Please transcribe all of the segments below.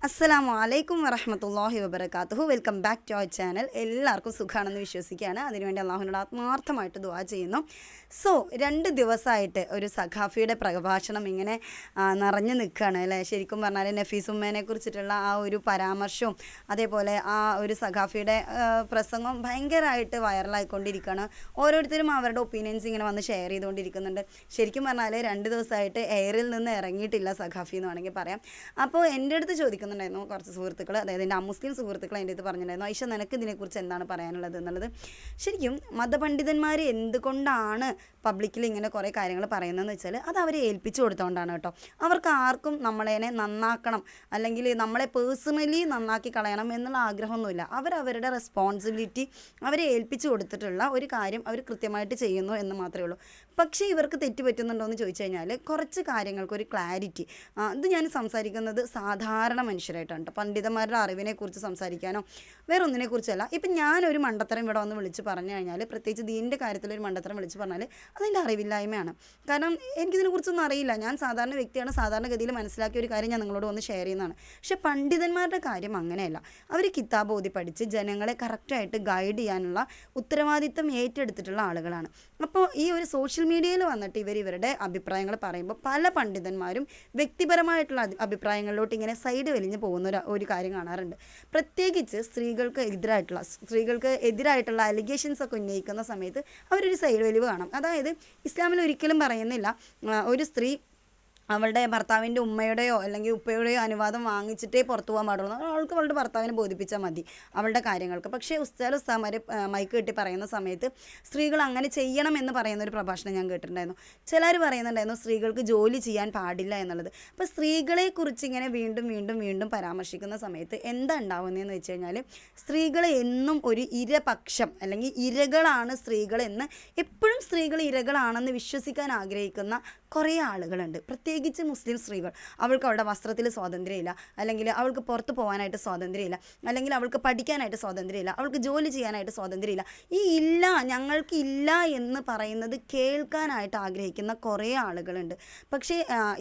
അസ്സലാമു അലൈക്കും വറഹ്മത്തുള്ളാഹി വബറകാതുഹു. Welcome back to our channel. എല്ലാവർക്കും സുഖമാണെന്ന് വിശ്വസിക്കുകയാണ്. അതിനുവേണ്ടി അള്ളാഹുവിനോട് ആത്മാർത്ഥമായിട്ട് ദുആ ചെയ്യുന്നു. സോ 2 ദിവസമായിട്ട് ഒരു സഖാഫിയുടെ പ്രഭാഷണം ഇങ്ങനെ നിറഞ്ഞു നിൽക്കുകയാണ് അല്ലേ. ശരിക്കും പറഞ്ഞാൽ നഫീസ് ഉമ്മേനെ കുറിച്ചിട്ടുള്ള ആ ഒരു പരാമർശവും അതേപോലെ ആ ഒരു സഖാഫിയുടെ പ്രസംഗം ഭയങ്കരമായിട്ട് വൈറലായിക്കൊണ്ടിരിക്കുകയാണ്. ഓരോരുത്തരും അവരുടെ ഒപ്പീനിയൻസ് ഇങ്ങനെ വന്ന് ഷെയർ ചെയ്തുകൊണ്ടിരിക്കുന്നുണ്ട്. ശരിക്കും പറഞ്ഞാൽ 2 ദിവസമായിട്ട് എയറിൽ നിന്ന് ഇറങ്ങിയിട്ടില്ല സഖാഫി എന്ന് വേണമെങ്കിൽ പറയാം. അപ്പോൾ എൻ്റെ അടുത്ത് ചോദിക്കുന്നുണ്ടായിരുന്നു കുറച്ച് സുഹൃത്തുക്കൾ, അതായത് എൻ്റെ അമുസ്ലിം സുഹൃത്തുക്കൾ എൻ്റെ അടുത്ത് പറഞ്ഞിട്ടുണ്ടായിരുന്നു, ഐഷ നിനക്ക് ഇതിനെക്കുറിച്ച് എന്താണ് പറയാനുള്ളത് എന്നുള്ളത്. ശരിക്കും മതപണ്ഡിതന്മാർ എന്തുകൊണ്ടാണ് പബ്ലിക്കിൽ ഇങ്ങനെ കുറേ കാര്യങ്ങൾ പറയുന്നതെന്ന് വെച്ചാൽ അത് അവരെ ഏൽപ്പിച്ചു കൊടുത്തുകൊണ്ടാണ് കേട്ടോ. അവർക്ക് ആർക്കും നമ്മളതിനെ നന്നാക്കണം അല്ലെങ്കിൽ നമ്മളെ പേഴ്സണലി നന്നാക്കി കളയണം എന്നുള്ള ആഗ്രഹമൊന്നുമില്ല. അവരവരുടെ റെസ്പോൺസിബിലിറ്റി അവരെ ഏൽപ്പിച്ചു കൊടുത്തിട്ടുള്ള ഒരു കാര്യം അവർ കൃത്യമായിട്ട് ചെയ്യുന്നു എന്ന് മാത്രമേ ഉള്ളൂ. പക്ഷേ ഇവർക്ക് തെറ്റ് പറ്റുന്നുണ്ടോ എന്ന് ചോദിച്ചു കഴിഞ്ഞാൽ കുറച്ച് കാര്യങ്ങൾക്കൊരു ക്ലാരിറ്റി, ഇത് ഞാൻ സംസാരിക്കുന്നത് സാധാരണ മനുഷ്യരായിട്ടാണ് കേട്ടോ. പണ്ഡിതന്മാരുടെ അറിവിനെക്കുറിച്ച് സംസാരിക്കാനോ വേറെ ഒന്നിനെക്കുറിച്ചല്ല. ഇപ്പം ഞാനൊരു മണ്ടത്തരം ഇവിടെ വന്ന് വിളിച്ച് പറഞ്ഞു കഴിഞ്ഞാൽ, പ്രത്യേകിച്ച് ദീനിൻ്റെ കാര്യത്തിലൊരു മണ്ടത്തരം വിളിച്ച് പറഞ്ഞാൽ അതെൻ്റെ അറിവില്ലായ്മയാണ്. കാരണം എനിക്കിതിനെക്കുറിച്ചൊന്നും അറിയില്ല. ഞാൻ സാധാരണ വ്യക്തിയാണ്, സാധാരണഗതിയിൽ മനസ്സിലാക്കിയ ഒരു കാര്യം ഞാൻ നിങ്ങളോട് വന്ന് ഷെയർ ചെയ്യുന്നതാണ്. പക്ഷേ പണ്ഡിതന്മാരുടെ കാര്യം അങ്ങനെയല്ല. അവർ കിതാബ് ഓതി പഠിച്ച് ജനങ്ങളെ കറക്റ്റായിട്ട് ഗൈഡ് ചെയ്യാനുള്ള ഉത്തരവാദിത്തം ഏറ്റെടുത്തിട്ടുള്ള ആളുകളാണ്. അപ്പോൾ ഈ ഒരു സോഷ്യൽ മീഡിയയിൽ വന്നിട്ട് ഇവരുടെ അഭിപ്രായങ്ങൾ പറയുമ്പോൾ പല പണ്ഡിതന്മാരും വ്യക്തിപരമായിട്ടുള്ള അഭിപ്രായങ്ങളിലോട്ട് ഇങ്ങനെ സൈഡ് വലിഞ്ഞ് പോകുന്ന ഒരു കാര്യം കാണാറുണ്ട്. പ്രത്യേകിച്ച് സ്ത്രീകൾക്ക് എതിരായിട്ടുള്ള അലിഗേഷൻസ് ഒക്കെ ഉന്നയിക്കുന്ന സമയത്ത് അവരൊരു സൈഡ് വലിവ് കാണാം. അതായത് ഇസ്ലാമിൽ ഒരിക്കലും പറയുന്നില്ല ഒരു സ്ത്രീ അവളുടെ ഭർത്താവിൻ്റെ ഉമ്മയുടെയോ അല്ലെങ്കിൽ ഉപ്പയുടെയോ അനുവാദം വാങ്ങിച്ചിട്ടേ പുറത്തു പോകാൻ പാടുള്ളൂ. അവൾക്ക് അവളുടെ ഭർത്താവിനെ ബോധിപ്പിച്ചാൽ മതി അവളുടെ കാര്യങ്ങൾക്ക്. പക്ഷേ ഉസ്താദുമാർ മൈക്ക് കെട്ടി പറയുന്ന സമയത്ത് സ്ത്രീകൾ അങ്ങനെ ചെയ്യണമെന്ന് പറയുന്ന ഒരു പ്രഭാഷണം ഞാൻ കേട്ടിട്ടുണ്ടായിരുന്നു. ചിലർ പറയുന്നുണ്ടായിരുന്നു സ്ത്രീകൾക്ക് ജോലി ചെയ്യാൻ പാടില്ല എന്നുള്ളത്. അപ്പോൾ സ്ത്രീകളെക്കുറിച്ച് ഇങ്ങനെ വീണ്ടും വീണ്ടും വീണ്ടും പരാമർശിക്കുന്ന സമയത്ത് എന്താ ഉണ്ടാവുന്നതെന്ന് വെച്ച് കഴിഞ്ഞാൽ, സ്ത്രീകളെ എന്നും ഒരു ഇരപക്ഷം അല്ലെങ്കിൽ ഇരകളാണ് സ്ത്രീകളെന്ന്, എപ്പോഴും സ്ത്രീകൾ ഇരകളാണെന്ന് വിശ്വസിക്കാൻ ആഗ്രഹിക്കുന്ന കുറേ ആളുകളുണ്ട്. പ്രത്യേകിച്ച് മുസ്ലിം സ്ത്രീകൾ. അവൾക്ക് അവളുടെ വസ്ത്രത്തിൽ സ്വാതന്ത്ര്യമില്ല, അല്ലെങ്കിൽ അവൾക്ക് പുറത്ത് പോകാനായിട്ട് സ്വാതന്ത്ര്യമില്ല, അല്ലെങ്കിൽ അവൾക്ക് പഠിക്കാനായിട്ട് സ്വാതന്ത്ര്യമില്ല, അവൾക്ക് ജോലി ചെയ്യാനായിട്ട് സ്വാതന്ത്ര്യമില്ല. ഈ ഇല്ല, ഞങ്ങൾക്ക് ഇല്ല എന്ന് പറയുന്നത് കേൾക്കാനായിട്ട് ആഗ്രഹിക്കുന്ന കുറേ ആളുകളുണ്ട്. പക്ഷേ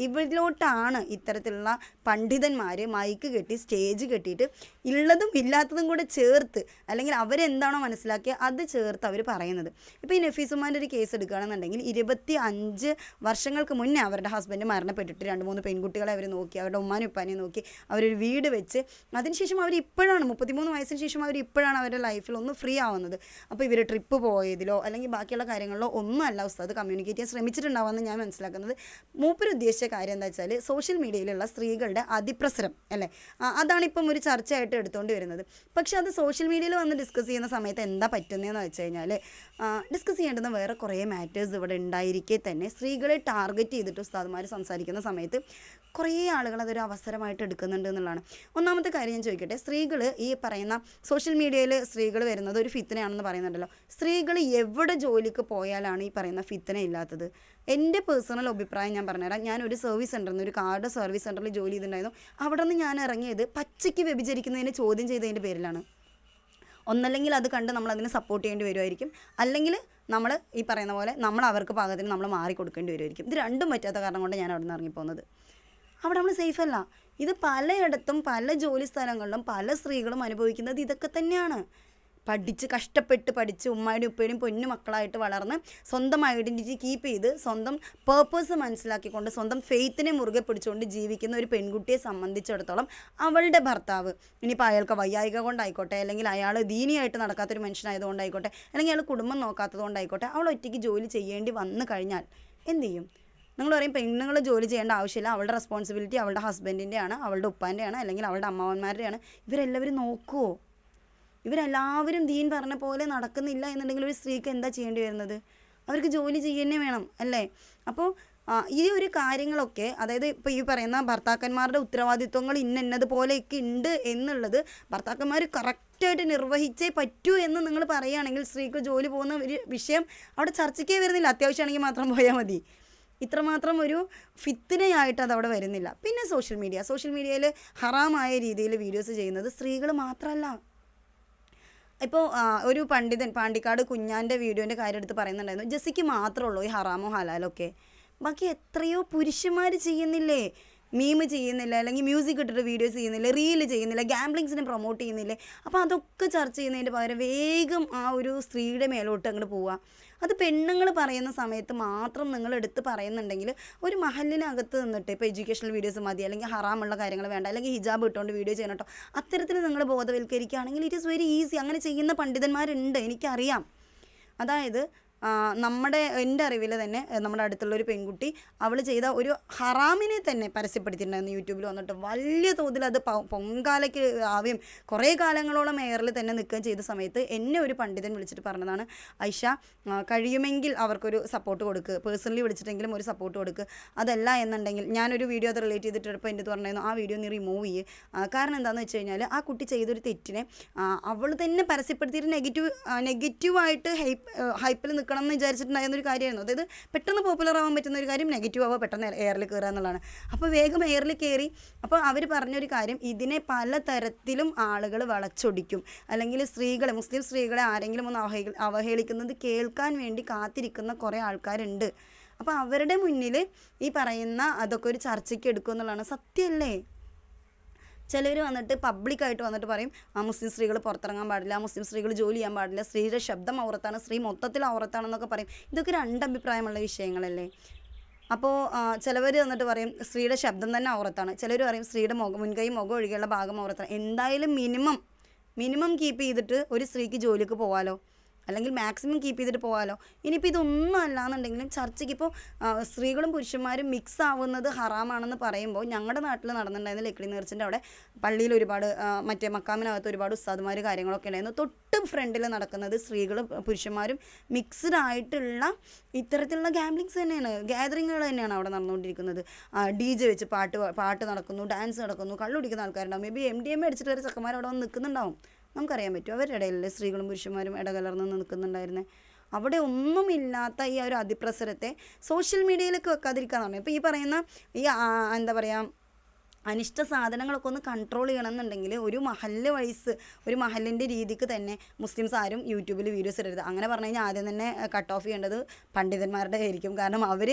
ഇവരിലോട്ടാണ് ഇത്തരത്തിലുള്ള പണ്ഡിതന്മാർ മൈക്ക് കെട്ടി സ്റ്റേജ് കെട്ടിയിട്ട് ഉള്ളതും ഇല്ലാത്തതും കൂടെ ചേർത്ത്, അല്ലെങ്കിൽ അവരെന്താണോ മനസ്സിലാക്കിയത് അത് ചേർത്ത് അവർ പറയുന്നത്. ഇപ്പോൾ ഈ നഫീസുമാൻ്റെ ഒരു കേസ് എടുക്കുകയാണെന്നുണ്ടെങ്കിൽ 25 വർഷങ്ങൾക്ക് മുന്നേ അവരുടെ ഹസ്ബൻഡ് മരണപ്പെട്ടിട്ട് 2-3 പെൺകുട്ടികളെ അവർ നോക്കി, അവരുടെ ഉമ്മാനും ഉപ്പാനെയും നോക്കി അവരൊരു വീട് വെച്ച്, അതിനുശേഷം അവർ ഇപ്പോഴാണ് 33 വയസ്സിന് ശേഷം അവർ ഇപ്പോഴാണ് അവരുടെ ലൈഫിൽ ഒന്ന് ഫ്രീ ആവുന്നത്. അപ്പോൾ ഇവർ ട്രിപ്പ് പോയതിലോ അല്ലെങ്കിൽ ബാക്കിയുള്ള കാര്യങ്ങളിലോ ഒന്നും അല്ല ഉസ്താദ് കമ്മ്യൂണിക്കേറ്റ് ചെയ്യാൻ ശ്രമിച്ചിട്ടുണ്ടാവുമെന്ന് ഞാൻ മനസ്സിലാക്കുന്നത്. മൂപ്പർ ഉദ്ദേശിച്ച കാര്യം എന്താ വെച്ചാൽ സോഷ്യൽ മീഡിയയിലുള്ള സ്ത്രീകളുടെ അതിപ്രസരം അല്ലേ, അതാണിപ്പം ഒരു ചർച്ചയായിട്ട് എടുത്തുകൊണ്ട് വരുന്നത്. പക്ഷേ അത് സോഷ്യൽ മീഡിയയിൽ വന്ന് ഡിസ്കസ് ചെയ്യുന്ന സമയത്ത് എന്താ പറ്റുന്നതെന്ന് വെച്ച് കഴിഞ്ഞാൽ, ഡിസ്കസ് ചെയ്യേണ്ടുന്ന വേറെ കുറേ മാറ്റേഴ്സ് ഇവിടെ ഉണ്ടായിരിക്കെ തന്നെ സ്ത്രീകളെ ടാർഗറ്റ് ചെയ്തിട്ട് ഉസ്താദുമാർ സംസാരിക്കുന്ന സമയത്ത് കുറേ ആളുകൾ അതൊരു അവസരമായിട്ട് എടുക്കുന്നുണ്ട് എന്നുള്ളതാണ്. ഒന്നാമത്തെ കാര്യം ഞാൻ ചോദിക്കട്ടെ, സ്ത്രീകൾ ഈ പറയുന്ന സോഷ്യൽ മീഡിയയിൽ സ്ത്രീകൾ വരുന്നത് ഒരു ഫിത്തനയാണെന്ന് പറയുന്നുണ്ടല്ലോ. സ്ത്രീകൾ എവിടെ ജോലിക്ക് പോയാലാണ് ഈ പറയുന്ന ഫിത്തന ഇല്ലാത്തത്? എൻ്റെ പേഴ്സണൽ അഭിപ്രായം ഞാൻ പറഞ്ഞുതരാം. ഞാനൊരു സർവീസ് സെൻ്ററിൽ ഒരു കാർഡ് സർവീസ് സെൻ്ററിൽ ജോലി ചെയ്തിട്ടുണ്ടായിരുന്നു. അവിടെ നിന്ന് ഞാൻ ഇറങ്ങിയത് പച്ചയ്ക്ക് വ്യഭിചരിക്കുന്നതിനെ ചോദ്യം ചെയ്തതിൻ്റെ പേരിലാണ്. ഒന്നല്ലെങ്കിൽ അത് കണ്ട് നമ്മളതിനെ സപ്പോർട്ട് ചെയ്യേണ്ടി വരുമായിരിക്കും, അല്ലെങ്കിൽ നമ്മൾ ഈ പറയുന്ന പോലെ നമ്മൾ അവർക്ക് പാകത്തിന് നമ്മൾ മാറിക്കൊടുക്കേണ്ടി വരുമായിരിക്കും. ഇത് രണ്ടും പറ്റാത്ത കാരണം കൊണ്ട് ഞാൻ അവിടെ നിന്ന് ഇറങ്ങിപ്പോകുന്നത്. അവിടെ നമ്മൾ സേഫല്ല. ഇത് പലയിടത്തും പല ജോലി സ്ഥലങ്ങളിലും പല സ്ത്രീകളും അനുഭവിക്കുന്നത് ഇതൊക്കെ തന്നെയാണ്. കഷ്ടപ്പെട്ട് പഠിച്ച് ഉമ്മയുടെയും ഉപ്പയുടെയും പൊന്നു മക്കളായിട്ട് വളർന്ന് സ്വന്തം ഐഡൻറ്റിറ്റി കീപ്പ് ചെയ്ത് സ്വന്തം പേർപ്പസ് മനസ്സിലാക്കിക്കൊണ്ട് സ്വന്തം ഫെയ്ത്തിനെ മുറുകെ പിടിച്ചുകൊണ്ട് ജീവിക്കുന്ന ഒരു പെൺകുട്ടിയെ സംബന്ധിച്ചിടത്തോളം അവളുടെ ഭർത്താവ്, ഇനിയിപ്പോൾ അയാൾക്ക് വയ്യായിക കൊണ്ടായിക്കോട്ടെ, അല്ലെങ്കിൽ അയാൾ ദീനിയായിട്ട് നടക്കാത്തൊരു മനുഷ്യനായതുകൊണ്ടായിക്കോട്ടെ, അല്ലെങ്കിൽ അയാൾ കുടുംബം നോക്കാത്തതുകൊണ്ടായിക്കോട്ടെ, അവൾ ഒറ്റയ്ക്ക് ജോലി ചെയ്യേണ്ടി വന്നു കഴിഞ്ഞാൽ എന്ത് ചെയ്യും? നിങ്ങൾ പറയും പെണ്ണുങ്ങൾ ജോലി ചെയ്യേണ്ട ആവശ്യമില്ല, അവളുടെ റെസ്പോൺസിബിലിറ്റി അവളുടെ ഹസ്ബൻഡിൻ്റെയാണ്, അവളുടെ ഉപ്പാൻ്റെയാണ്, അല്ലെങ്കിൽ അവളുടെ അമ്മാവന്മാരുടെയാണ്. ഇവരെല്ലാവരും നോക്കുമോ? ഇവരെല്ലാവരും ദീൻ പറഞ്ഞ പോലെ നടക്കുന്നില്ല എന്നുണ്ടെങ്കിൽ ഒരു സ്ത്രീക്ക് എന്താ ചെയ്യേണ്ടി വരുന്നത്? അവർക്ക് ജോലി ചെയ്യുന്നേ വേണം അല്ലേ? അപ്പോൾ ഈ ഒരു കാര്യങ്ങളൊക്കെ, അതായത് ഇപ്പോൾ ഈ പറയുന്ന ഭർത്താക്കന്മാരുടെ ഉത്തരവാദിത്വങ്ങൾ ഇന്നതുപോലെയൊക്കെ ഉണ്ട് എന്നുള്ളത് ഭർത്താക്കന്മാർ കറക്റ്റായിട്ട് നിർവഹിച്ചേ പറ്റൂ എന്ന് നിങ്ങൾ പറയുകയാണെങ്കിൽ സ്ത്രീക്ക് ജോലി പോകുന്ന ഒരു വിഷയം അവിടെ ചർച്ചയ്ക്കേ വരുന്നില്ല. അത്യാവശ്യമാണെങ്കിൽ മാത്രം പോയാൽ മതി. ഇത്രമാത്രം ഒരു ഫിത്തനയായിട്ട് അതവിടെ വരുന്നില്ല. പിന്നെ സോഷ്യൽ മീഡിയയിൽ ഹറാമായ രീതിയിൽ വീഡിയോസ് ചെയ്യുന്നത് സ്ത്രീകൾ മാത്രമല്ല. ഇപ്പോൾ ഒരു പാണ്ടിക്കാട് കുഞ്ഞാൻ്റെ വീഡിയോൻ്റെ കാര്യം എടുത്ത് പറയുന്നുണ്ടായിരുന്നു, ജെസ്സിക്ക് മാത്രമേ ഉള്ളൂ ഈ ഹറാമോ ഹലാലൊക്കെ, ബാക്കി എത്രയോ പുരുഷന്മാർ ചെയ്യുന്നില്ലേ? മീം ചെയ്യുന്നില്ല, അല്ലെങ്കിൽ മ്യൂസിക് ഇട്ടിട്ട് വീഡിയോസ് ചെയ്യുന്നില്ല, റീല് ചെയ്യുന്നില്ല, ഗാംബ്ലിങ്സിനെ പ്രൊമോട്ട് ചെയ്യുന്നില്ലേ. അപ്പോൾ അതൊക്കെ ചർച്ച ചെയ്യുന്നതിൻ്റെ പകരം വേഗം ആ ഒരു സ്ത്രീയുടെ മേലോട്ട് അങ്ങോട്ട് പോവുക. അത് പെണ്ണുങ്ങൾ പറയുന്ന സമയത്ത് മാത്രം നിങ്ങൾ എടുത്ത് പറയുന്നുണ്ടെങ്കിൽ ഒരു മഹലിനകത്ത് നിന്നിട്ട് ഇപ്പോൾ എഡ്യൂക്കേഷണൽ വീഡിയോസ് മതി, അല്ലെങ്കിൽ ഹറാമുള്ള കാര്യങ്ങൾ വേണ്ട, അല്ലെങ്കിൽ ഹിജാബ് ഇട്ടുകൊണ്ട് വീഡിയോ ചെയ്യണം കേട്ടോ, അത്തരത്തിൽ നിങ്ങൾ ബോധവൽക്കരിക്കുകയാണെങ്കിൽ ഇറ്റ് ഈസ് വെരി ഈസി. അങ്ങനെ ചെയ്യുന്ന പണ്ഡിതന്മാരുണ്ട്, എനിക്കറിയാം. അതായത് എൻ്റെ അറിവിൽ തന്നെ നമ്മുടെ അടുത്തുള്ളൊരു പെൺകുട്ടി അവൾ ചെയ്ത ഒരു ഹറാമിനെ തന്നെ പരസ്യപ്പെടുത്തിയിട്ടുണ്ടായിരുന്നു യൂട്യൂബിൽ വന്നിട്ട്. വലിയ തോതിൽ അത് പൊങ്കാലയ്ക്ക് ആവുകയും കുറേ കാലങ്ങളോളം എയറിൽ തന്നെ നിൽക്കുകയും ചെയ്ത സമയത്ത് എന്നെ ഒരു പണ്ഡിതൻ വിളിച്ചിട്ട് പറഞ്ഞതാണ്, ഐഷ കഴിയുമെങ്കിൽ അവർക്കൊരു സപ്പോർട്ട് കൊടുക്കുക, പേഴ്സണലി വിളിച്ചിട്ടെങ്കിലും ഒരു സപ്പോർട്ട് കൊടുക്കുക. അതല്ല എന്നുണ്ടെങ്കിൽ ഞാനൊരു വീഡിയോ അത് റിലേറ്റ് ചെയ്തിട്ടപ്പോൾ എൻ്റെ പറഞ്ഞിരുന്നു ആ വീഡിയോ നീ റിമൂവ് ചെയ്യുക. കാരണം എന്താണെന്ന് വെച്ച് കഴിഞ്ഞാൽ ആ കുട്ടി ചെയ്തൊരു തെറ്റിനെ അവൾ തന്നെ പരസ്യപ്പെടുത്തിയിട്ട് നെഗറ്റീവായിട്ട് ഹൈപ്പിൽ നിൽക്കണം എന്ന് വിചാരിച്ചിട്ടുണ്ടായിരുന്ന ഒരു കാര്യമായിരുന്നു. അതായത് പെട്ടെന്ന് പോപ്പുലർ ആവാൻ പറ്റുന്ന ഒരു കാര്യം നെഗറ്റീവ് ആവുക, പെട്ടെന്ന് എയറിൽ കയറുക എന്നുള്ളതാണ്. അപ്പോൾ വേഗം എയറിൽ കയറി. അപ്പോൾ അവർ പറഞ്ഞൊരു കാര്യം, ഇതിനെ പലതരത്തിലും ആളുകൾ വളച്ചൊടിക്കും, അല്ലെങ്കിൽ മുസ്ലിം സ്ത്രീകളെ ആരെങ്കിലും ഒന്ന് അവഹേളിക്കുന്നത് കേൾക്കാൻ വേണ്ടി കാത്തിരിക്കുന്ന കുറേ ആൾക്കാരുണ്ട്. അപ്പോൾ അവരുടെ മുന്നിൽ ഈ പറയുന്ന അതൊക്കെ ഒരു ചർച്ചയ്ക്ക് എടുക്കും എന്നുള്ളതാണ്. സത്യമല്ലേ? ചിലർ വന്നിട്ട് പബ്ലിക്കായിട്ട് വന്നിട്ട് പറയും മുസ്ലിം സ്ത്രീകൾ പുറത്തിറങ്ങാൻ പാടില്ല, മുസ്ലിം സ്ത്രീകൾ ജോലി ചെയ്യാൻ പാടില്ല, സ്ത്രീയുടെ ശബ്ദം ഔറത്താണ്, സ്ത്രീ മൊത്തത്തിൽ ഔറത്താണെന്നൊക്കെ പറയും. ഇതൊക്കെ രണ്ടഭിപ്രായമുള്ള വിഷയങ്ങളല്ലേ. അപ്പോൾ ചിലവർ വന്നിട്ട് പറയും സ്ത്രീയുടെ ശബ്ദം തന്നെ ഔറത്താണ്, ചിലർ പറയും സ്ത്രീയുടെ മുൻകൈ മുഖം ഒഴികെയുള്ള ഭാഗം ഔറത്താണ്. എന്തായാലും മിനിമം കീപ്പ് ചെയ്തിട്ട് ഒരു സ്ത്രീക്ക് ജോലിക്ക് പോകാമല്ലോ, അല്ലെങ്കിൽ മാക്സിമം കീപ്പ് ചെയ്തിട്ട് പോകാമല്ലോ. ഇനിയിപ്പോൾ ഇതൊന്നും അല്ലാന്നുണ്ടെങ്കിലും ചർച്ചയ്ക്ക് ഇപ്പോൾ സ്ത്രീകളും പുരുഷന്മാരും മിക്സ് ആവുന്നത് ഹറാമാണെന്ന് പറയുമ്പോൾ ഞങ്ങളുടെ നാട്ടിൽ നടന്നിട്ടുണ്ടായിരുന്ന ലക്കിടി നേർച്ചിൻ്റെ അവിടെ പള്ളിയിൽ ഒരുപാട് മറ്റേ മക്കാമിനകത്ത് ഒരുപാട് ഉസ്താദുമാർ കാര്യങ്ങളൊക്കെ ഉണ്ടായിരുന്നു. തൊട്ട് ഫ്രണ്ടിൽ നടക്കുന്നത് സ്ത്രീകളും പുരുഷന്മാരും മിക്സ്ഡ് ആയിട്ടുള്ള ഇത്തരത്തിലുള്ള ഗാംബ്ലിങ്സ് തന്നെയാണ്, ഗാദറിങ്ങുകൾ തന്നെയാണ് അവിടെ നടന്നുകൊണ്ടിരിക്കുന്നത്. DJ വെച്ച് പാട്ട് നടക്കുന്നു, ഡാൻസ് നടക്കുന്നു, കള്ളുടിക്കുന്ന ആൾക്കാരുണ്ടാവും. മേ ബി MDMA അടിച്ചിട്ട് വരെ ചെക്കന്മാർ അവിടെ വന്ന് നിൽക്കുന്നുണ്ടാവും. നമുക്കറിയാൻ പറ്റും. അവരുടെ ഇടയിലല്ലേ സ്ത്രീകളും പുരുഷന്മാരും ഇടകലർന്ന് നിൽക്കുന്നുണ്ടായിരുന്നത്. അവിടെ ഒന്നുമില്ലാത്ത ഈ ഒരു അതിപ്രസരത്തെ സോഷ്യൽ മീഡിയയിലേക്ക് വെക്കാതിരിക്കാന്നാണ്. ഇപ്പോൾ ഈ പറയുന്ന ഈ എന്താ പറയുക അനിഷ്ട സാധനങ്ങളൊക്കെ ഒന്ന് കൺട്രോൾ ചെയ്യണമെന്നുണ്ടെങ്കിൽ ഒരു മഹലിൻ്റെ രീതിക്ക് തന്നെ മുസ്ലിംസ് ആരും യൂട്യൂബിൽ വീഡിയോസ് ഇടരുത്. അങ്ങനെ പറഞ്ഞു കഴിഞ്ഞാൽ ആദ്യം തന്നെ കട്ട് ഓഫ് ചെയ്യേണ്ടത് പണ്ഡിതന്മാരുടെ ആയിരിക്കും. കാരണം അവർ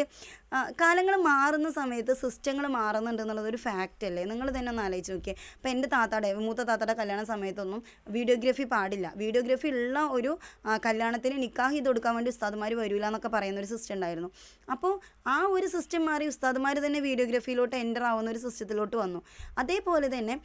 കാലങ്ങൾ മാറുന്ന സമയത്ത് സിസ്റ്റങ്ങൾ മാറുന്നുണ്ട് എന്നുള്ളതൊരു ഫാക്റ്റ് അല്ലേ. നിങ്ങൾ തന്നെ ഒന്ന് ആലോചിച്ച് നോക്കിയേ. ഇപ്പോൾ എൻ്റെ മൂത്ത താത്താടെ കല്യാണ സമയത്തൊന്നും വീഡിയോഗ്രാഫി പാടില്ല. വീഡിയോഗ്രാഫി ഉള്ള ഒരു കല്യാണത്തിന് നിക്കാഹ് ചെയ്ത് കൊടുക്കാൻ വേണ്ടി ഉസ്താദുമാർ വരില്ല എന്നൊക്കെ പറയുന്നൊരു സിസ്റ്റം ഉണ്ടായിരുന്നു. അപ്പോൾ ആ ഒരു സിസ്റ്റം മാറി ഉസ്താദുമാർ തന്നെ വീഡിയോഗ്രാഫിയിലോട്ട് എൻ്റർ ആവുന്ന ഒരു സിസ്റ്റത്തിലോട്ട് വന്നു. അതേപോലെ തന്നെ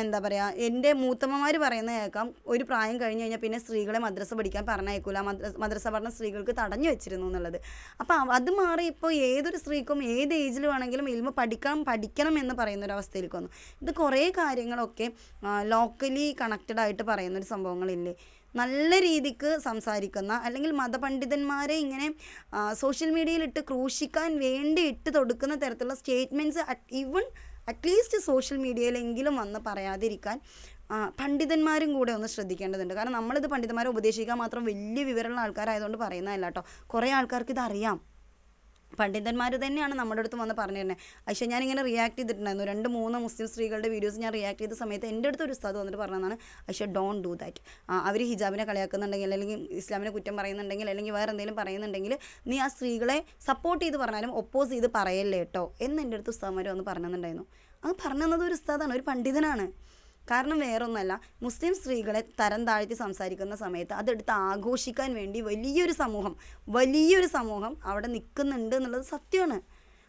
എന്താ പറയുക, എൻ്റെ മൂത്തമ്മമാർ പറയുന്ന കേൾക്കാം, ഒരു പ്രായം കഴിഞ്ഞ് കഴിഞ്ഞാൽ പിന്നെ സ്ത്രീകളെ മദ്രസ പഠിക്കാൻ പറഞ്ഞയക്കൂല, മദ്രസ പഠന സ്ത്രീകൾക്ക് തടഞ്ഞു വെച്ചിരുന്നു എന്നുള്ളത്. അപ്പോൾ അത് മാറി ഇപ്പോൾ ഏതൊരു സ്ത്രീക്കും ഏത് ഏജിൽ വേണമെങ്കിലും ഇൽമ പഠിക്കണം എന്ന് പറയുന്നൊരവസ്ഥയിലേക്ക് വന്നു. ഇത് കുറേ കാര്യങ്ങളൊക്കെ ലോക്കലി കണക്റ്റഡ് ആയിട്ട് പറയുന്നൊരു സംഭവങ്ങളില്ലേ. നല്ല രീതിക്ക് സംസാരിക്കുന്ന അല്ലെങ്കിൽ മതപണ്ഡിതന്മാരെ ഇങ്ങനെ സോഷ്യൽ മീഡിയയിലിട്ട് ക്രൂശിക്കാൻ വേണ്ടി ഇട്ട് തൊടുക്കുന്ന തരത്തിലുള്ള സ്റ്റേറ്റ്മെൻറ്റ്സ് അറ്റ്ലീസ്റ്റ് സോഷ്യൽ മീഡിയയിലെങ്കിലും വന്ന് പറയാതിരിക്കാൻ പണ്ഡിതന്മാരും കൂടെ ഒന്ന് ശ്രദ്ധിക്കേണ്ടതുണ്ട്. കാരണം നമ്മളിത് പണ്ഡിതന്മാരെ ഉപദേശിക്കാൻ മാത്രം വലിയ വിവരമുള്ള ആൾക്കാരായതുകൊണ്ട് പറയുന്നതല്ല കേട്ടോ. കുറേ ആൾക്കാർക്ക് ഇതറിയാം. പണ്ഡിതന്മാർ തന്നെയാണ് നമ്മുടെ അടുത്ത് വന്ന് പറഞ്ഞു തരുന്നത്. പക്ഷേ ഞാനിങ്ങനെ റിയാക്ട് ചെയ്തിട്ടുണ്ടായിരുന്നു. 2-3 മുസ്ലിം സ്ത്രീകളുടെ വീഡിയോസ് ഞാൻ റിയാക്ട് ചെയ്ത സമയത്ത് എൻ്റെ അടുത്ത് ഒരു ഉസ്താദ് വന്നിട്ട് പറഞ്ഞതാണ്, പക്ഷേ ഡോണ്ട് ഡൂ ദാറ്റ്. അവർ ഹിജാബിനെ കളിയാക്കുന്നുണ്ടെങ്കിൽ, അല്ലെങ്കിൽ ഇസ്ലാമിനെ കുറ്റം പറയുന്നുണ്ടെങ്കിൽ, അല്ലെങ്കിൽ വേറെ എന്തെങ്കിലും പറയുന്നുണ്ടെങ്കിൽ നീ ആ സ്ത്രീകളെ സപ്പോർട്ട് ചെയ്ത് പറഞ്ഞാലും ഒപ്പോസ് ചെയ്ത് പറയല്ലേ കേട്ടോ എന്ന് എൻ്റെ അടുത്ത് ഉസ്താദ്മാർ വന്ന് പറഞ്ഞിട്ടുണ്ടായിരുന്നു. അത് പറഞ്ഞു തന്നത് ഒരു ഉസ്താദാണ്, ഒരു പണ്ഡിതനാണ്. കാരണം വേറൊന്നുമല്ല, മുസ്ലിം സ്ത്രീകളെ തരം താഴ്ത്തി സംസാരിക്കുന്ന സമയത്ത് അതെടുത്ത് ആഘോഷിക്കാൻ വേണ്ടി വലിയൊരു സമൂഹം അവിടെ നിൽക്കുന്നുണ്ട് എന്നുള്ളത് സത്യമാണ്.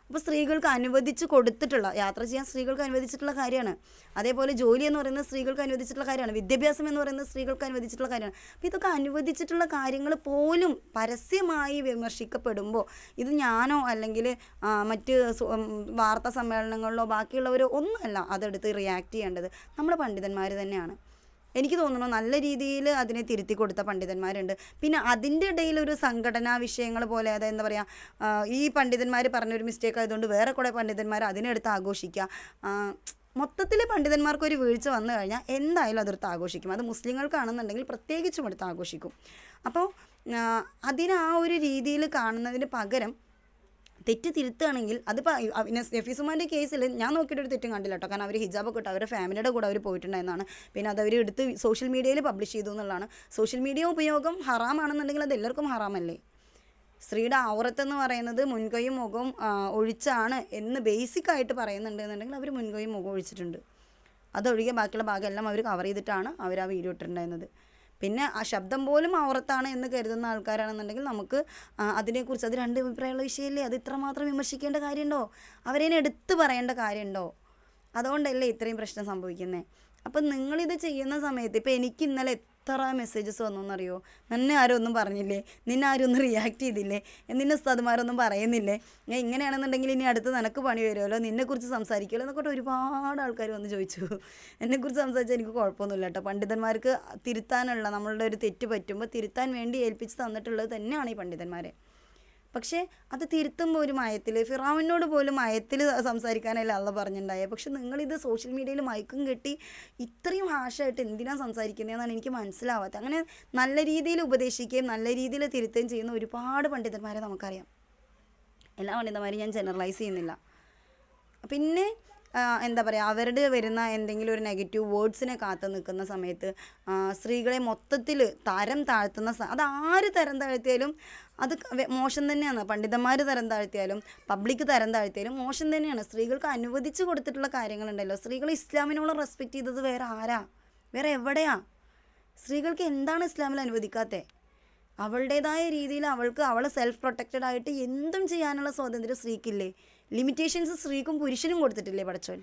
അപ്പോൾ സ്ത്രീകൾക്ക് അനുവദിച്ച് കൊടുത്തിട്ടുള്ള, യാത്ര ചെയ്യാൻ സ്ത്രീകൾക്ക് അനുവദിച്ചിട്ടുള്ള കാര്യമാണ്. അതേപോലെ ജോലി എന്ന് പറയുന്നത് സ്ത്രീകൾക്ക് അനുവദിച്ചിട്ടുള്ള കാര്യമാണ്. വിദ്യാഭ്യാസം എന്ന് പറയുന്നത് സ്ത്രീകൾക്ക് അനുവദിച്ചിട്ടുള്ള കാര്യമാണ്. അപ്പോൾ ഇതൊക്കെ അനുവദിച്ചിട്ടുള്ള കാര്യങ്ങൾ പോലും പരസ്യമായി വിമർശിക്കപ്പെടുമ്പോൾ ഇത് ഞാനോ അല്ലെങ്കിൽ മറ്റ് വാർത്താ സമ്മേളനങ്ങളിലോ ബാക്കിയുള്ളവരോ ഒന്നുമല്ല അതെടുത്ത് റിയാക്ട് ചെയ്യേണ്ടത്, നമ്മുടെ പണ്ഡിതന്മാർ തന്നെയാണ്. എനിക്ക് തോന്നുന്നു നല്ല രീതിയിൽ അതിനെ തിരുത്തി കൊടുത്ത പണ്ഡിതന്മാരുണ്ട്. പിന്നെ അതിൻ്റെ ഇടയിൽ ഒരു സംഘടനാ വിഷയങ്ങൾ പോലെ, അതായത് എന്താ പറയുക, ഈ പണ്ഡിതന്മാർ പറഞ്ഞൊരു മിസ്റ്റേക്ക് ആയതുകൊണ്ട് വേറെ കുറേ പണ്ഡിതന്മാർ അതിനെടുത്ത് ആഘോഷിക്കുക. മൊത്തത്തിൽ പണ്ഡിതന്മാർക്കൊരു വീഴ്ച വന്നു കഴിഞ്ഞാൽ എന്തായാലും അതെടുത്ത് ആഘോഷിക്കും. അത് മുസ്ലിങ്ങൾക്കാണെന്നുണ്ടെങ്കിൽ പ്രത്യേകിച്ചും എടുത്ത് ആഘോഷിക്കും. അപ്പോൾ അതിനെ ആ ഒരു രീതിയിൽ കാണുന്നതിന് പകരം തെറ്റ് തിരുത്തുകയാണെങ്കിൽ, അതിപ്പോൾ നഫീസുമാൻ്റെ കേസിൽ ഞാൻ നോക്കിയിട്ടൊരു തെറ്റും കണ്ടില്ല കേട്ടോ. കാരണം അവർ ഹിജാബൊക്കെ ഇട്ട് അവരുടെ ഫാമിലിയുടെ കൂടെ അവർ പോയിട്ടുണ്ടായിരുന്നതാണ്. പിന്നെ അതവർ എടുത്ത് സോഷ്യൽ മീഡിയയിൽ പബ്ലിഷ് ചെയ്തു എന്നുള്ളതാണ്. സോഷ്യൽ മീഡിയ ഉപയോഗം ഹറാമാണെന്നുണ്ടെങ്കിൽ അത് എല്ലാവർക്കും ഹറാമല്ലേ. സ്ത്രീയുടെ ഔറത്തെന്ന് പറയുന്നത് മുൻകൈയും മുഖവും ഒഴിച്ചാണ് എന്ന് ബേസിക്കായിട്ട് പറയുന്നുണ്ട് എന്നുണ്ടെങ്കിൽ അവർ മുൻകൈയും മുഖം ഒഴിച്ചിട്ടുണ്ട്. അതൊഴികെ ബാക്കിയുള്ള ഭാഗമെല്ലാം അവർ കവർ ചെയ്തിട്ടാണ് അവർ ആ വീഡിയോ ഇട്ടിട്ടുണ്ടായിരുന്നത്. പിന്നെ ആ ശബ്ദം പോലും ഔറത്താണ് എന്ന് കരുതുന്ന ആൾക്കാരാണെന്നുണ്ടെങ്കിൽ നമുക്ക് അതിനെക്കുറിച്ച് അത് രണ്ട് അഭിപ്രായമുള്ള വിഷയമല്ലേ, അത് ഇത്രമാത്രം വിമർശിക്കേണ്ട കാര്യമുണ്ടോ, അവരതിനെ എടുത്ത് പറയേണ്ട കാര്യമുണ്ടോ? അതുകൊണ്ടല്ലേ ഇത്രയും പ്രശ്നം സംഭവിക്കുന്നത്. അപ്പം നിങ്ങളിത് ചെയ്യുന്ന സമയത്ത് ഇപ്പം എനിക്ക് ഇന്നലെ എത്ര മെസ്സേജസ് വന്നു എന്നറിയോ? നിന്നെ ആരും ഒന്നും പറഞ്ഞില്ലേ, നിന്നെ ആരും ഒന്നും റിയാക്ട് ചെയ്തില്ലേ, നിന്നെ ഉസ്താദുമാരൊന്നും പറയുന്നില്ലേ, ഞാൻ ഇങ്ങനെയാണെന്നുണ്ടെങ്കിൽ ഇനി അടുത്ത് നിനക്ക് പണി വരുമല്ലോ, നിന്നെക്കുറിച്ച് സംസാരിക്കുമല്ലോ എന്നൊക്കെ ഒരുപാട് ആൾക്കാർ വന്ന് ചോദിച്ചു. എന്നെക്കുറിച്ച് സംസാരിച്ചാൽ എനിക്ക് കുഴപ്പമൊന്നുമില്ല കേട്ടോ. പണ്ഡിതന്മാർക്ക് തിരുത്താനുള്ള നമ്മളുടെ ഒരു തെറ്റ് പറ്റുമ്പോൾ തിരുത്താൻ വേണ്ടി ഏൽപ്പിച്ച് തന്നിട്ടുള്ളത് തന്നെയാണ് ഈ പണ്ഡിതന്മാരെ. പക്ഷേ അത് തിരുത്തുമ്പോൾ ഒരു മയത്തിൽ, ഫിറാവിനോട് പോലും മയത്തിൽ സംസാരിക്കാനല്ല അള്ള പറഞ്ഞിട്ടുണ്ടായത്. പക്ഷെ നിങ്ങളിത് സോഷ്യൽ മീഡിയയിൽ മയക്കും കെട്ടി ഇത്രയും ഹാഷായിട്ട് എന്തിനാണ് സംസാരിക്കുന്നതെന്നാണ് എനിക്ക് മനസ്സിലാവാത്തത്. അങ്ങനെ നല്ല രീതിയിൽ ഉപദേശിക്കുകയും നല്ല രീതിയിൽ തിരുത്തുകയും ചെയ്യുന്ന ഒരുപാട് പണ്ഡിതന്മാരെ നമുക്കറിയാം. എല്ലാ പണ്ഡിതന്മാരെയും ഞാൻ ജനറലൈസ് ചെയ്യുന്നില്ല. പിന്നെ എന്താ പറയുക, അവരുടെ വരുന്ന എന്തെങ്കിലും ഒരു നെഗറ്റീവ് വേർഡ്സിനെ കാത്തു നിൽക്കുന്ന സമയത്ത് സ്ത്രീകളെ മൊത്തത്തിൽ തരം താഴ്ത്തുന്ന അത് ആര് തരം താഴ്ത്തിയാലും അത് മോശം തന്നെയാണ്. പണ്ഡിതന്മാർ തരം താഴ്ത്തിയാലും പബ്ലിക് തരം താഴ്ത്തിയാലും മോശം തന്നെയാണ്. സ്ത്രീകൾക്ക് അനുവദിച്ച് കൊടുത്തിട്ടുള്ള കാര്യങ്ങളുണ്ടല്ലോ. സ്ത്രീകൾ ഇസ്ലാമിനോളം റെസ്പെക്റ്റ് ചെയ്തത് വേറെ ആരാ, വേറെ എവിടെയാ? സ്ത്രീകൾക്ക് എന്താണ് ഇസ്ലാമിൽ അനുവദിക്കാത്തത്? അവളുടേതായ രീതിയിൽ അവളെ സെൽഫ് പ്രൊട്ടക്റ്റഡ് ആയിട്ട് എന്തും ചെയ്യാനുള്ള സ്വാതന്ത്ര്യം സ്ത്രീക്കില്ലേ? ലിമിറ്റേഷൻസ് സ്ത്രീക്കും പുരുഷനും കൊടുത്തിട്ടില്ലേ പടച്ചോൻ?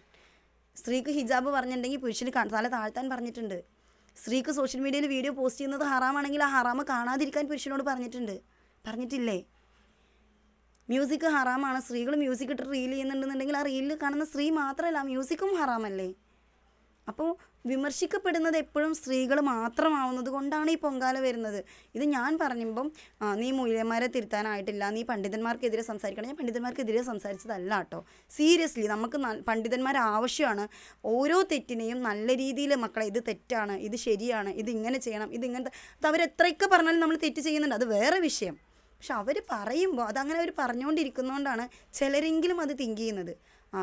സ്ത്രീക്ക് ഹിജാബ് പറഞ്ഞിട്ടുണ്ടെങ്കിൽ പുരുഷന് തല താഴ്ത്താൻ പറഞ്ഞിട്ടുണ്ട്. സ്ത്രീക്ക് സോഷ്യൽ മീഡിയയിൽ വീഡിയോ പോസ്റ്റ് ചെയ്യുന്നത് ഹറാമാണെങ്കിൽ ആ ഹറാമ് കാണാതിരിക്കാൻ പുരുഷനോട് പറഞ്ഞിട്ടില്ലേ? മ്യൂസിക് ഹറാമാണ്, സ്ത്രീകൾ മ്യൂസിക് ഇട്ട് റീൽ ചെയ്യുന്നുണ്ടെന്നുണ്ടെങ്കിൽ ആ റീലിൽ കാണുന്ന സ്ത്രീ മാത്രമല്ല, ആ മ്യൂസിക്കും ഹറാമല്ലേ? അപ്പോൾ വിമർശിക്കപ്പെടുന്നത് എപ്പോഴും സ്ത്രീകൾ മാത്രമാവുന്നത് കൊണ്ടാണ് ഈ പൊങ്കാല വരുന്നത്. ഇത് ഞാൻ പറയുമ്പം നീ മൂല്യന്മാരെ തിരുത്താനായിട്ടില്ല, നീ പണ്ഡിതന്മാർക്കെതിരെ സംസാരിക്കണം. ഞാൻ പണ്ഡിതന്മാർക്കെതിരെ സംസാരിച്ചതല്ല കേട്ടോ. സീരിയസ്ലി നമുക്ക് പണ്ഡിതന്മാർ ആവശ്യമാണ്. ഓരോ തെറ്റിനെയും നല്ല രീതിയിൽ മക്കളെ ഇത് തെറ്റാണ്, ഇത് ശരിയാണ്, ഇതിങ്ങനെ ചെയ്യണം, ഇതിങ്ങനത്തെ അത് അവരെത്രയൊക്കെ പറഞ്ഞാലും നമ്മൾ തെറ്റ് ചെയ്യുന്നുണ്ട്, അത് വേറെ വിഷയം. പക്ഷെ അവർ പറയുമ്പോൾ അതങ്ങനെ അവർ പറഞ്ഞുകൊണ്ടിരിക്കുന്നതുകൊണ്ടാണ് ചിലരെങ്കിലും അത് തിങ്ക് ചെയ്യുന്നത്.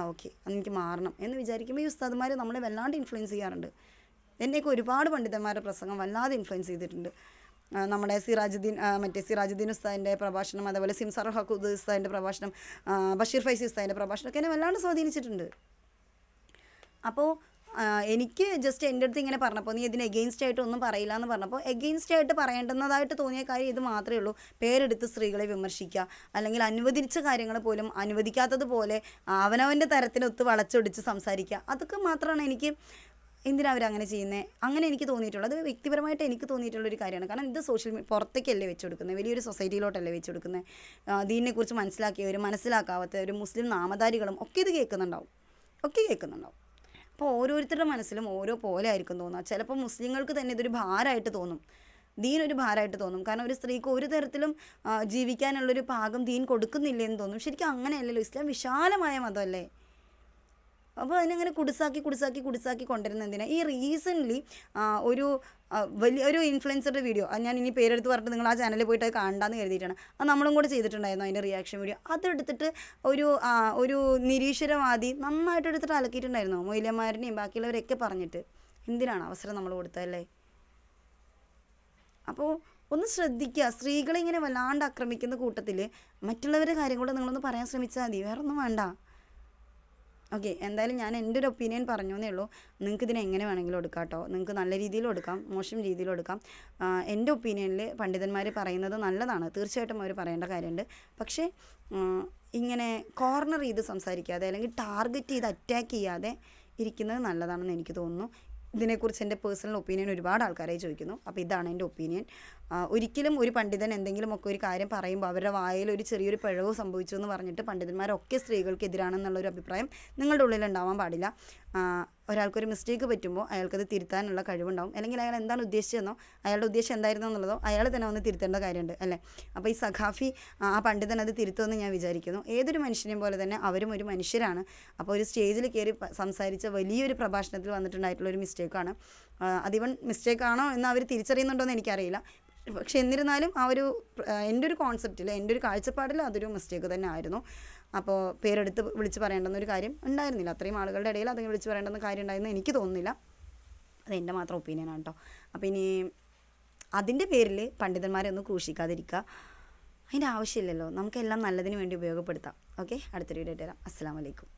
ഓക്കെ അതെനിക്ക് മാറണം എന്ന് വിചാരിക്കുമ്പോൾ ഈ ഉസ്താദുമാർ നമ്മളെ വല്ലാണ്ട് ഇൻഫ്ലുവൻസ് ചെയ്യാറുണ്ട്. എന്നെയൊക്കെ ഒരുപാട് പണ്ഡിതന്മാരുടെ പ്രസംഗം വല്ലാതെ ഇൻഫ്ലുവൻസ് ചെയ്തിട്ടുണ്ട്. നമ്മുടെ സിറാജുദ്ദീൻ ഉസ്താദിൻ്റെ പ്രഭാഷണം, അതേപോലെ സിംസാർ ഹഖൂദ് ഉസ്താദിൻ്റെ പ്രഭാഷണം, ബഷീർ ഫൈസി ഉസ്താദിൻ്റെ പ്രഭാഷണമൊക്കെ എന്നെ വല്ലാണ്ട് സ്വാധീനിച്ചിട്ടുണ്ട്. അപ്പോൾ എനിക്ക് ജസ്റ്റ് എൻ്റെ അടുത്ത് ഇങ്ങനെ പറഞ്ഞപ്പോൾ നീ ഇതിന് എഗെയിൻസ്റ്റ് ആയിട്ട് ഒന്നും പറയില്ല എന്ന് പറഞ്ഞപ്പോൾ എഗെയിൻസ്റ്റ് ആയിട്ട് പറയേണ്ടുന്നതായിട്ട് തോന്നിയ കാര്യം ഇത് മാത്രമേ ഉള്ളൂ. പേരെടുത്ത് സ്ത്രീകളെ വിമർശിക്കുക, അല്ലെങ്കിൽ അനുവദിച്ച കാര്യങ്ങൾ പോലും അനുവദിക്കാത്തതുപോലെ അവനവൻ്റെ തരത്തിനൊത്ത് വളച്ചൊടിച്ച് സംസാരിക്കുക, അതൊക്കെ മാത്രമാണ് എനിക്ക് എന്തിനാണ് അവരങ്ങനെ ചെയ്യുന്നത് അങ്ങനെ എനിക്ക് തോന്നിയിട്ടുള്ളത്. അത് വ്യക്തിപരമായിട്ട് എനിക്ക് തോന്നിയിട്ടുള്ളൊരു കാര്യമാണ്. കാരണം ഇത് പുറത്തേക്കല്ലേ വെച്ച് കൊടുക്കുന്നത്, വലിയൊരു സൊസൈറ്റിയിലോട്ടല്ലേ വെച്ച് കൊടുക്കുന്നത്. ദീനിനെക്കുറിച്ച് മനസ്സിലാക്കിയവരും മനസ്സിലാക്കാത്തവരും മുസ്ലിം നാമധാരികളും ഒക്കെ ഇത് കേൾക്കുന്നുണ്ടാവും. അപ്പോൾ ഓരോരുത്തരുടെ മനസ്സിലും ഓരോ പോലെ ആയിരിക്കും തോന്നുക. ചിലപ്പോൾ മുസ്ലിങ്ങൾക്ക് തന്നെ ഇതൊരു ഭാരമായിട്ട് തോന്നും, ദീനൊരു ഭാരമായിട്ട് തോന്നും. കാരണം ഒരു സ്ത്രീക്ക് ഒരു തരത്തിലും ജീവിക്കാനുള്ളൊരു പാകം ദീൻ കൊടുക്കുന്നില്ലെന്ന് തോന്നും. ശരിക്കും അങ്ങനെയല്ലല്ലോ, ഇസ്ലാം വിശാലമായ മതമല്ലേ. അപ്പോൾ അതിനങ്ങനെ കുടിസാക്കി കൊണ്ടിരുന്ന എന്തിനാ? ഈ റീസെൻ്റ്ലി വലിയൊരു ഇൻഫ്ലുവൻസറുടെ വീഡിയോ, ഞാൻ ഇനി പേരെടുത്ത് പറഞ്ഞിട്ട് നിങ്ങൾ ആ ചാനലിൽ പോയിട്ട് അത് കാണാമെന്ന് കരുതിയിട്ടാണ്. അത് നമ്മളും കൂടെ ചെയ്തിട്ടുണ്ടായിരുന്നു അതിൻ്റെ റിയാക്ഷൻ വീഡിയോ. അതെടുത്തിട്ട് ഒരു നിരീശ്വരവാദി നന്നായിട്ട് എടുത്തിട്ട് അലക്കിയിട്ടുണ്ടായിരുന്നു, മൊയ്ലന്മാരിനെയും ബാക്കിയുള്ളവരെയൊക്കെ പറഞ്ഞിട്ട്. എന്തിനാണ് അവസരം നമ്മൾ കൊടുത്തതല്ലേ? അപ്പോൾ ഒന്ന് ശ്രദ്ധിക്കുക. സ്ത്രീകളെ ഇങ്ങനെ വല്ലാണ്ട് ആക്രമിക്കുന്ന കൂട്ടത്തിൽ മറ്റുള്ളവരുടെ കാര്യം കൂടെ നിങ്ങളൊന്ന് പറയാൻ ശ്രമിച്ചാൽ മതി, വേറെ ഒന്നും വേണ്ട. ഓക്കെ, എന്തായാലും ഞാൻ എൻ്റെ ഒരു ഒപ്പീനിയൻ പറഞ്ഞു എന്നേ ഉള്ളൂ. നിങ്ങൾക്ക് ഇതിനെ എങ്ങനെ വേണമെങ്കിലും എടുക്കാം കേട്ടോ. നിങ്ങൾക്ക് നല്ല രീതിയിലും എടുക്കാം, മോശം രീതിയിലും എടുക്കാം. എൻ്റെ ഒപ്പീനിയനിൽ പണ്ഡിതന്മാർ പറയുന്നത് നല്ലതാണ്, തീർച്ചയായിട്ടും അവർ പറയേണ്ട കാര്യമുണ്ട്. പക്ഷേ ഇങ്ങനെ കോർണർ ചെയ്ത് സംസാരിക്കാതെ അല്ലെങ്കിൽ ടാർഗറ്റ് ചെയ്ത് അറ്റാക്ക് ചെയ്യാതെ ഇരിക്കുന്നത് നല്ലതാണെന്ന് എനിക്ക് തോന്നുന്നു. ഇതിനെക്കുറിച്ച് എൻ്റെ പേഴ്സണൽ ഒപ്പീനിയൻ ഒരുപാട് ആൾക്കാരായി ചോദിക്കുന്നു. അപ്പോൾ ഇതാണ് എൻ്റെ ഒപ്പീനിയൻ. ഒരിക്കലും ഒരു പണ്ഡിതൻ എന്തെങ്കിലുമൊക്കെ ഒരു കാര്യം പറയുമ്പോൾ അവരുടെ വായിൽ ഒരു ചെറിയൊരു പിഴവ് സംഭവിച്ചു എന്ന് പറഞ്ഞിട്ട് പണ്ഡിതന്മാരൊക്കെ സ്ത്രീകൾക്കെതിരാണെന്നുള്ളൊരു അഭിപ്രായം നിങ്ങളുടെ ഉള്ളിലുണ്ടാവാൻ പാടില്ല. ഒരാൾക്കൊരു മിസ്റ്റേക്ക് പറ്റുമ്പോൾ അയാൾക്കത് തിരുത്താനുള്ള കഴിവുണ്ടാവും. അല്ലെങ്കിൽ അയാൾ എന്താണ് ഉദ്ദേശിച്ചതെന്നോ അയാളുടെ ഉദ്ദേശം എന്തായിരുന്നു എന്നുള്ളതോ അയാൾ തന്നെ ഒന്ന് തിരുത്തേണ്ട കാര്യമുണ്ട് അല്ലേ. അപ്പോൾ ഈ സഖാഫി ആ പണ്ഡിതൻ അത് തിരുത്തുമെന്ന് ഞാൻ വിചാരിക്കുന്നു. ഏതൊരു മനുഷ്യനെയും പോലെ തന്നെ അവരും ഒരു മനുഷ്യരാണ്. അപ്പോൾ ഒരു സ്റ്റേജിൽ കയറി സംസാരിച്ച വലിയൊരു പ്രഭാഷണത്തിൽ വന്നിട്ടുണ്ടായിട്ടുള്ളൊരു മിസ്റ്റേക്കാണ്. അതിവൺ മിസ്റ്റേക്കാണോ എന്ന് അവർ തിരിച്ചറിയുന്നുണ്ടോ എന്ന് എനിക്കറിയില്ല. പക്ഷെ എന്നിരുന്നാലും എൻ്റെ ഒരു കോൺസെപ്റ്റിൽ, എൻ്റെ ഒരു കാഴ്ചപ്പാടിൽ അതൊരു മിസ്റ്റേക്ക് തന്നെ ആയിരുന്നു. അപ്പോൾ പേരെടുത്ത് വിളിച്ച് പറയേണ്ടുന്നൊരു കാര്യം ഉണ്ടായിരുന്നില്ല. അത്രയും ആളുകളുടെ ഇടയിൽ അത് വിളിച്ച് പറയേണ്ടുന്ന കാര്യം ഉണ്ടായിരുന്നു എനിക്ക് തോന്നുന്നില്ല. അത് എൻ്റെ മാത്രം ഒപ്പീനിയനാണ് കേട്ടോ. അപ്പോൾ ഇനി അതിൻ്റെ പേരിൽ പണ്ഡിതന്മാരെ ഒന്നും ക്രൂശിക്കാതിരിക്കുക. അതിൻ്റെ ആവശ്യമില്ലല്ലോ, നമുക്കെല്ലാം നല്ലതിന് വേണ്ടി ഉപയോഗപ്പെടുത്താം. ഓക്കെ, അടുത്തൊരു വീഡിയോ ആയിട്ട് വരാം. അസ്സലാമു അലൈക്കും.